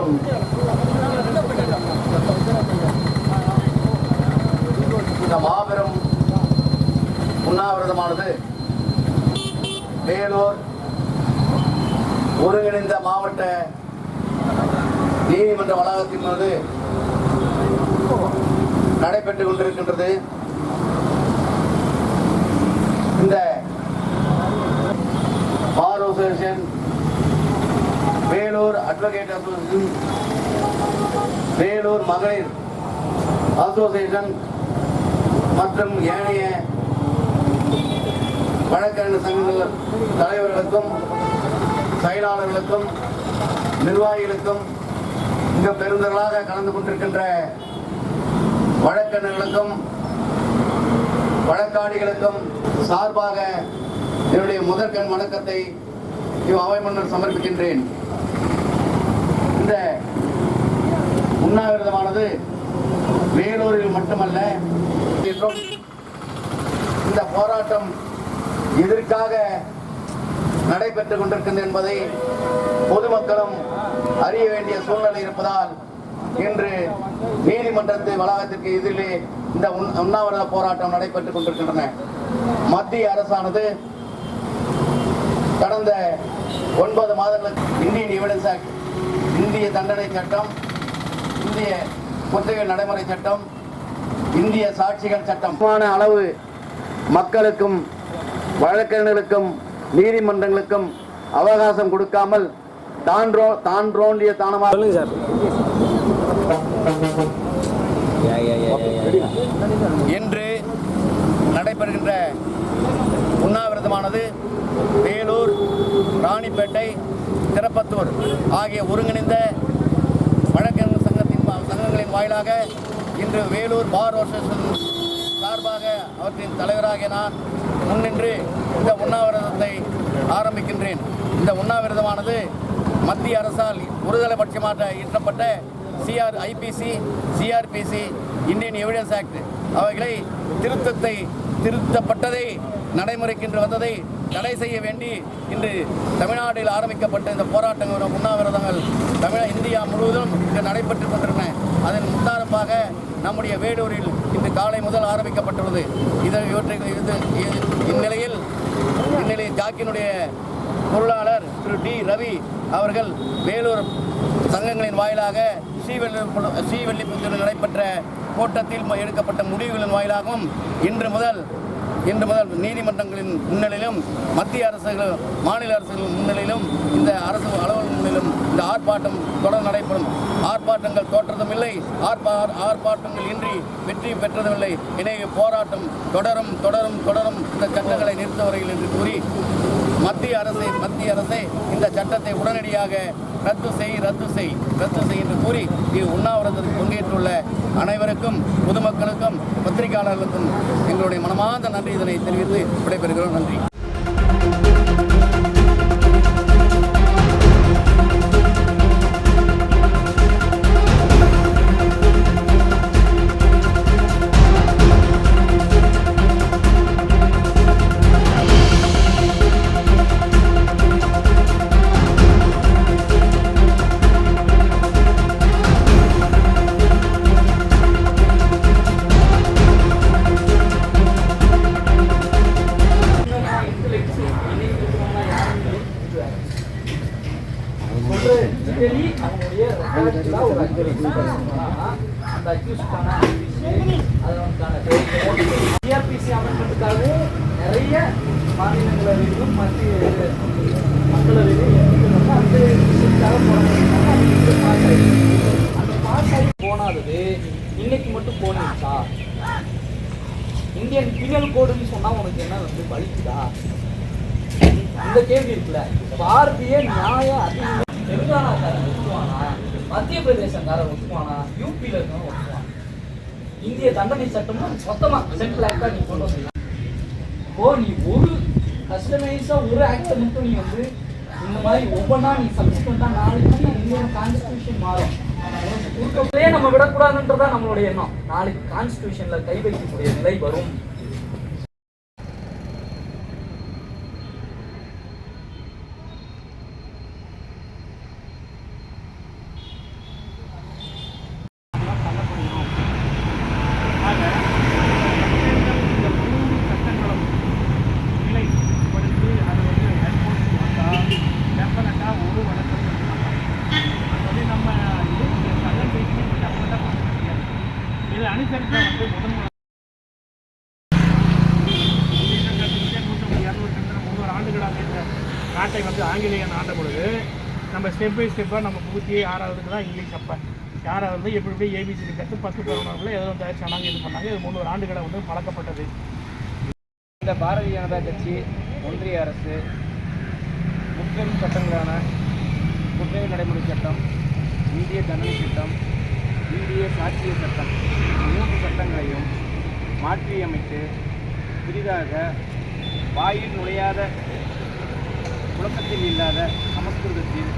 மற்றும் இந்த மாபெரும் உண்ணாவிரதமானது வேலூர் ஒருங்கிணைந்த மாவட்ட நீதிமன்ற வளாகத்தின் மீது நடைபெற்றுக் கொண்டிருக்கின்றது. இந்த bar association, Vellore advocate association, Vellore மகளிர் அசோசியேஷன் மற்றும் ஏனைய வழக்கறிஞர் சங்கங்கள் தலைவர்களுக்கும் செயலாளர்களுக்கும் நிர்வாகிகளுக்கும் மிக பெருந்தர்களாக கலந்து கொண்டிருக்கின்ற வழக்கறிஞர்களுக்கும் வழக்காடிகளுக்கும் சார்பாக என்னுடைய முதற்கண் வணக்கத்தை அவை முன்னர் சமர்ப்பிக்கின்றேன். இந்த உண்ணாவிரதமானது வேலூரில் மட்டுமல்ல என்றும் இந்த போராட்டம் எதற்காக நடைபெற்றுக் கொண்டிருக்கின்றது என்பதை பொதுமக்களும் அறிய வேண்டிய சூழ்நிலை இருப்பதால் இன்று நீதிமன்றத்து வளாகத்திற்கு எதிரிலே இந்த உண்ணாவிரத போராட்டம் நடைபெற்றுக் கொண்டிருக்கின்றன. மத்திய அரசானது கடந்த 9 மாதங்களுக்கு இந்தியன் எவிடன்ஸ் ஆக்ட், இந்திய தண்டனை சட்டம், இந்திய குற்றவியல் நடைமுறை சட்டம், இந்திய சாட்சிகள் சட்டம் அளவு மக்களுக்கும் வழக்கறிஞர்களுக்கும் நீதிமன்றங்களுக்கும் அவகாசம் கொடுக்காமல் தாண்டோண்டிய தானமாக இன்று நடைபெறுகின்ற உண்ணாவிரதமானது வேலூர், ராணிப்பேட்டை, திருப்பத்தூர் ஆகிய ஒருங்கிணைந்த வழக்கறிஞர் சங்கங்களின் வாயிலாக இன்று வேலூர் பார் அசோசியேஷன் சார்பாக அவற்றின் தலைவராகிய நான் முன்னின்று இந்த உண்ணாவிரதத்தை ஆரம்பிக்கின்றேன். இந்த உண்ணாவிரதமானது மத்திய அரசால் ஒருதலை பட்சமாக இயற்றப்பட்ட IPC, CrPC, Indian evidence act அவைகளை திருத்தப்பட்டதை நடைமுறைக்கின்று வந்ததை தடை செய்ய வேண்டி இன்று தமிழ்நாட்டில் ஆரம்பிக்கப்பட்ட இந்த போராட்டங்கள் உண்ணாவிரதங்கள் இந்தியா முழுவதும் இன்று நடைபெற்றுக் கொண்டிருந்தன. அதன் முத்தாரப்பாக நம்முடைய வேலூரில் இன்று காலை முதல் ஆரம்பிக்கப்பட்டுள்ளது. இந்நிலையில் ஜாக்கினுடைய பொருளாளர் திரு டி ரவி அவர்கள் வேலூர் சங்கங்களின் வாயிலாக ஸ்ரீவல்லிபுத்தூரில் நடைபெற்ற கூட்டத்தில் எடுக்கப்பட்ட முடிவுகளின் வாயிலாகவும் இன்று முதல் நீதிமன்றங்களின் முன்னிலையிலும் மத்திய அரசுகள், மாநில அரசுகளின் முன்னிலையிலும், இந்த அரசு அலுவலக முன்னிலும் இந்த ஆர்ப்பாட்டம் தொடர் நடைபெறும். ஆர்ப்பாட்டங்கள் தோற்றதும் இல்லை, ஆர்ப்பாட்டங்கள் இன்றி வெற்றி பெற்றதும். எனவே போராட்டம் தொடரும் தொடரும் தொடரும் இந்த சட்டங்களை நிறுத்த வரையில் என்று கூறி மத்திய அரசை இந்த சட்டத்தை உடனடியாக ரத்து செய் என்று கூறி உண்ணாவிரதத்தில் பங்கேற்றுள்ள அனைவருக்கும், பொதுமக்களுக்கும், பத்திரிகையாளர்களுக்கும் எங்களுடைய மனமார்ந்த நன்றி இதனை தெரிவித்து விடைபெறுகிறோம். நன்றி. சிஆர்பிசி அமெண்ட்மெண்ட்டுக்காகவும் நிறைய மாநிலங்களவையிலும் மத்திய மக்களவையிலும் அந்த விஷயத்துக்காக அந்த பாஸ் ஆகி போனாதது இன்னைக்கு மட்டும் போனிச்சா? இந்தியன் பீனல் கோடுன்னு சொன்னா உனக்கு என்ன பலிக்குதா? இந்த கேள்வி இருக்குல்ல. பாரதிய நியாய அதிகாரம் தெலுங்கானாக்காரன் ஒத்துவானா? மத்திய பிரதேசக்காரன் ஒத்துவானா? யூபியில் இருக்கவங்க ஒத்துவானா? இந்திய தண்டனை சட்டம்னா மொத்தமா சென்ட்ரல் ஆக்டா நீ கொண்டு வந்தீங்க. இப்போ நீ ஒரு கஸ்டமைஸா ஒரு ஆக்டை மட்டும் நீ இந்த மாதிரி ஒவ்வொன்றா நீ சப்ஸ்டிட்யூட்டா நாளைக்கு இந்தியன் கான்ஸ்டிடியூஷன் மாறும். குறுக்கே நம்ம விடக்கூடாதுன்றதான் நம்மளுடைய எண்ணம். நாளைக்கு கான்ஸ்டிடியூஷன்ல கை வைக்கக்கூடிய நிலை வரும். ஸ்டெப் பை ஸ்டெப்பாக நம்ம புகுத்தியே 6வதுக்கு தான் இங்கிலீஷ். அப்போ 6வது எப்படி ஏபிசிடி கற்று 10 11 ஏதோ தயாரிச்சு சொன்னாங்க, இது பண்ணாங்க. இது 3 ஆண்டுகளை வந்து பழக்கப்பட்டது. இந்த பாரதிய ஜனதா கட்சி ஒன்றிய அரசு முற்பெரும் சட்டங்களான குற்றவியல் நடைமுறை சட்டம், இந்திய தண்டனை சட்டம், இந்திய சாட்சிய சட்டம் 3 சட்டங்களையும் மாற்றியமைத்து புதிதாக வாயில் நுழையாத புழக்கத்தில் இல்லாத சமஸ்கிருதத்தில்